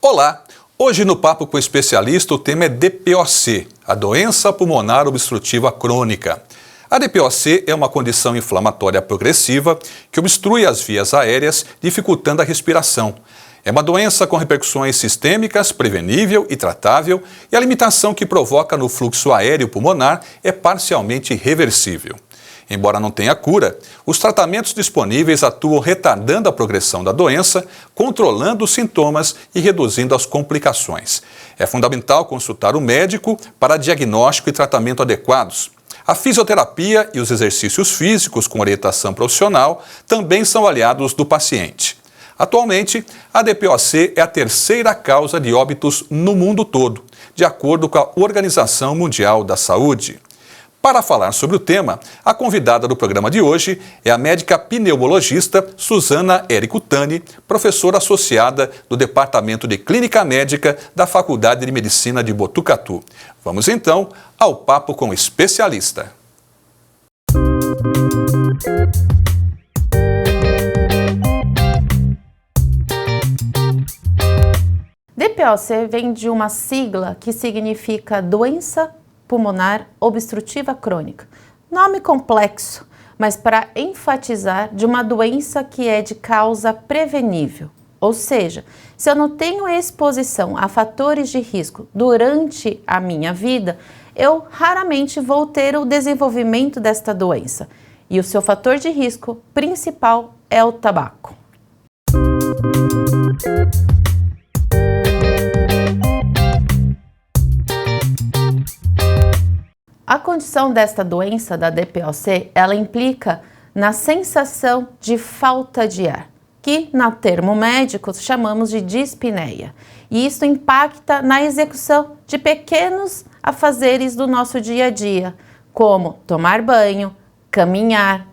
Olá! Hoje no Papo com o Especialista o tema é DPOC, a doença pulmonar obstrutiva crônica. A DPOC é uma condição inflamatória progressiva que obstrui as vias aéreas, dificultando a respiração. É uma doença com repercussões sistêmicas, prevenível e tratável, e a limitação que provoca no fluxo aéreo pulmonar é parcialmente reversível. Embora não tenha cura, os tratamentos disponíveis atuam retardando a progressão da doença, controlando os sintomas e reduzindo as complicações. É fundamental consultar o médico para diagnóstico e tratamento adequados. A fisioterapia e os exercícios físicos com orientação profissional também são aliados do paciente. Atualmente, a DPOC é a terceira causa de óbitos no mundo todo, de acordo com a Organização Mundial da Saúde. Para falar sobre o tema, a convidada do programa de hoje é a médica pneumologista Suzana Érico Tani, professora associada do Departamento de Clínica Médica da Faculdade de Medicina de Botucatu. Vamos então ao Papo com o Especialista. DPOC vem de uma sigla que significa doença pulmonar obstrutiva crônica. Nome complexo, mas para enfatizar de uma doença que é de causa prevenível. Ou seja, se eu não tenho exposição a fatores de risco durante a minha vida, eu raramente vou ter o desenvolvimento desta doença. E o seu fator de risco principal é o tabaco. A condição desta doença, da DPOC, ela implica na sensação de falta de ar, que, no termo médico, chamamos de dispneia. E isso impacta na execução de pequenos afazeres do nosso dia a dia, como tomar banho, caminhar,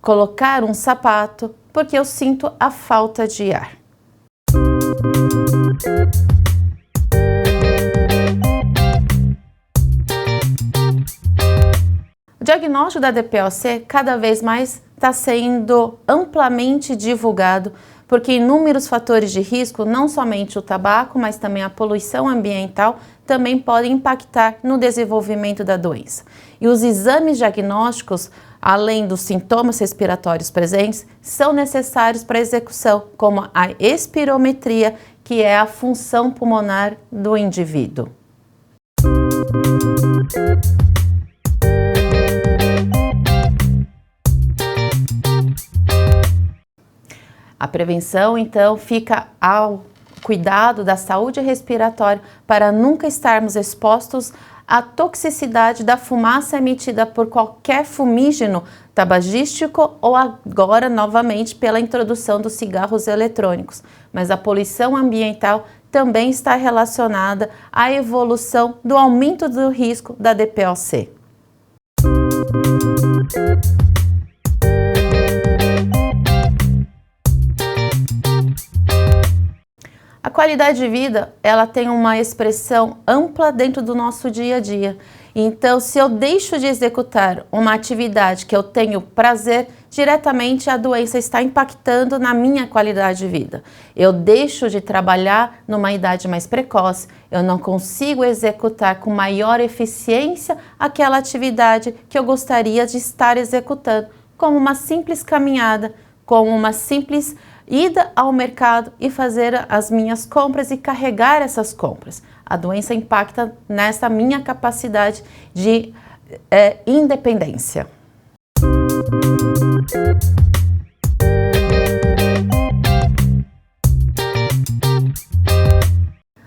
colocar um sapato, porque eu sinto a falta de ar. O diagnóstico da DPOC cada vez mais está sendo amplamente divulgado, porque inúmeros fatores de risco, não somente o tabaco, mas também a poluição ambiental, também podem impactar no desenvolvimento da doença. E os exames diagnósticos, além dos sintomas respiratórios presentes, são necessários para a execução, como a espirometria, que é a função pulmonar do indivíduo. A prevenção, então, fica ao cuidado da saúde respiratória para nunca estarmos expostos à toxicidade da fumaça emitida por qualquer fumígeno tabagístico ou agora, novamente, pela introdução dos cigarros eletrônicos. Mas a poluição ambiental também está relacionada à evolução do aumento do risco da DPOC. A qualidade de vida, ela tem uma expressão ampla dentro do nosso dia a dia. Então, se eu deixo de executar uma atividade que eu tenho prazer, diretamente a doença está impactando na minha qualidade de vida. Eu deixo de trabalhar numa idade mais precoce, eu não consigo executar com maior eficiência aquela atividade que eu gostaria de estar executando, como uma simples caminhada, como uma simples ida ao mercado e fazer as minhas compras e carregar essas compras. A doença impacta nessa minha capacidade de independência.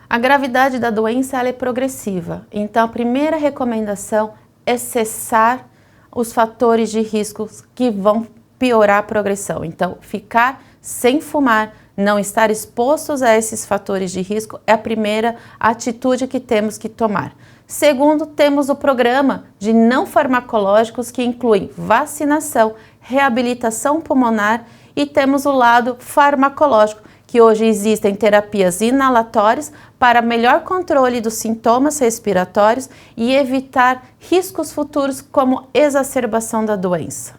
A gravidade da doença ela é progressiva, então a primeira recomendação é cessar os fatores de riscos que vão piorar a progressão. Então, ficar sem fumar, não estar expostos a esses fatores de risco é a primeira atitude que temos que tomar. Segundo, temos o programa de não farmacológicos que incluem vacinação, reabilitação pulmonar e temos o lado farmacológico, que hoje existem terapias inalatórias para melhor controle dos sintomas respiratórios e evitar riscos futuros como exacerbação da doença.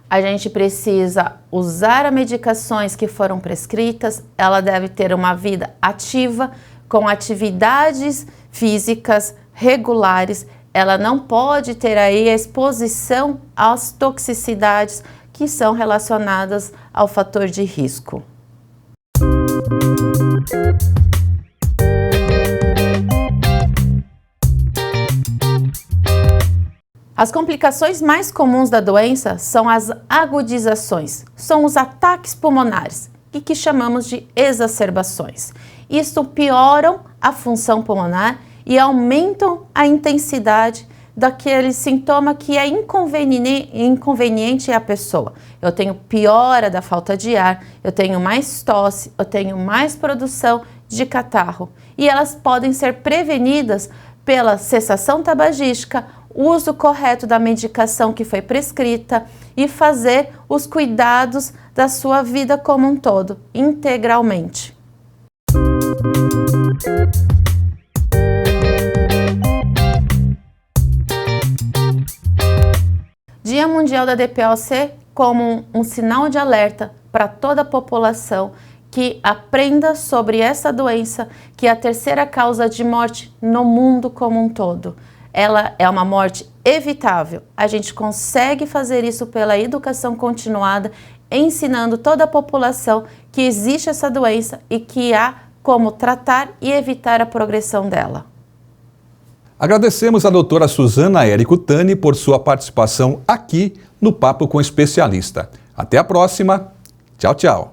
A gente precisa usar as medicações que foram prescritas, ela deve ter uma vida ativa, com atividades físicas regulares, ela não pode ter aí a exposição às toxicidades que são relacionadas ao fator de risco. As complicações mais comuns da doença são as agudizações, são os ataques pulmonares, que chamamos de exacerbações. Isto pioram a função pulmonar e aumentam a intensidade daquele sintoma que é inconveniente à pessoa. Eu tenho piora da falta de ar, eu tenho mais tosse, eu tenho mais produção de catarro. E elas podem ser prevenidas pela cessação tabagística, uso correto da medicação que foi prescrita e fazer os cuidados da sua vida como um todo, integralmente. Dia Mundial da DPOC como um sinal de alerta para toda a população que aprenda sobre essa doença, que é a terceira causa de morte no mundo como um todo. Ela é uma morte evitável. A gente consegue fazer isso pela educação continuada, ensinando toda a população que existe essa doença e que há como tratar e evitar a progressão dela. Agradecemos a doutora Suzana Érico Tani por sua participação aqui no Papo com Especialista. Até a próxima. Tchau, tchau.